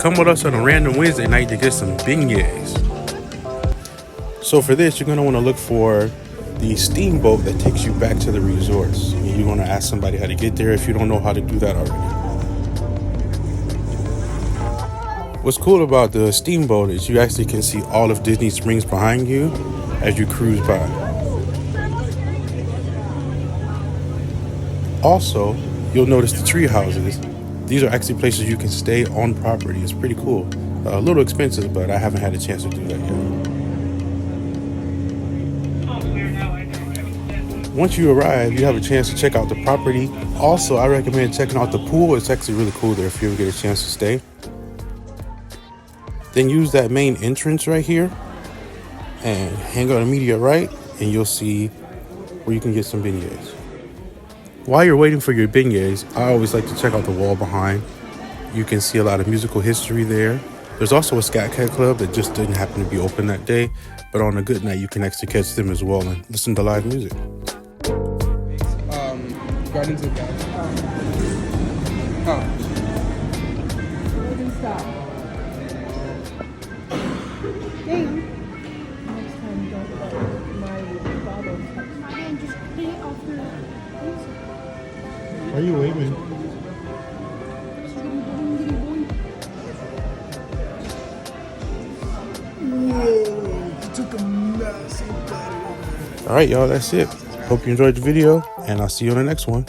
come with us on a random Wednesday night to get some beignets. So for this, you're going to want to look for the steamboat that takes you back to the resorts. You want to ask somebody how to get there if you don't know how to do that already. What's cool about the steamboat is you actually can see all of Disney Springs behind you as you cruise by. Also, you'll notice the tree houses. These are actually places you can stay on property. It's pretty cool. A little expensive, but I haven't had a chance to do that yet. Once you arrive, you have a chance to check out the property. Also, I recommend checking out the pool. It's actually really cool there if you ever get a chance to stay. Then use that main entrance right here and hang on immediate right, and you'll see where you can get some beignets. While you're waiting for your beignets, I always like to check out the wall behind. You can see a lot of musical history there. There's also a Scat Cat Club that just didn't happen to be open that day, but on a good night you can actually catch them as well and listen to live music. Guardians of the Galaxy. Stop. Ding. Next time, don't let my father touch my hand. Just put it off the music. Why are you waving? Whoa, took a massive bite. All right, y'all, that's it. Hope you enjoyed the video, and I'll see you on the next one.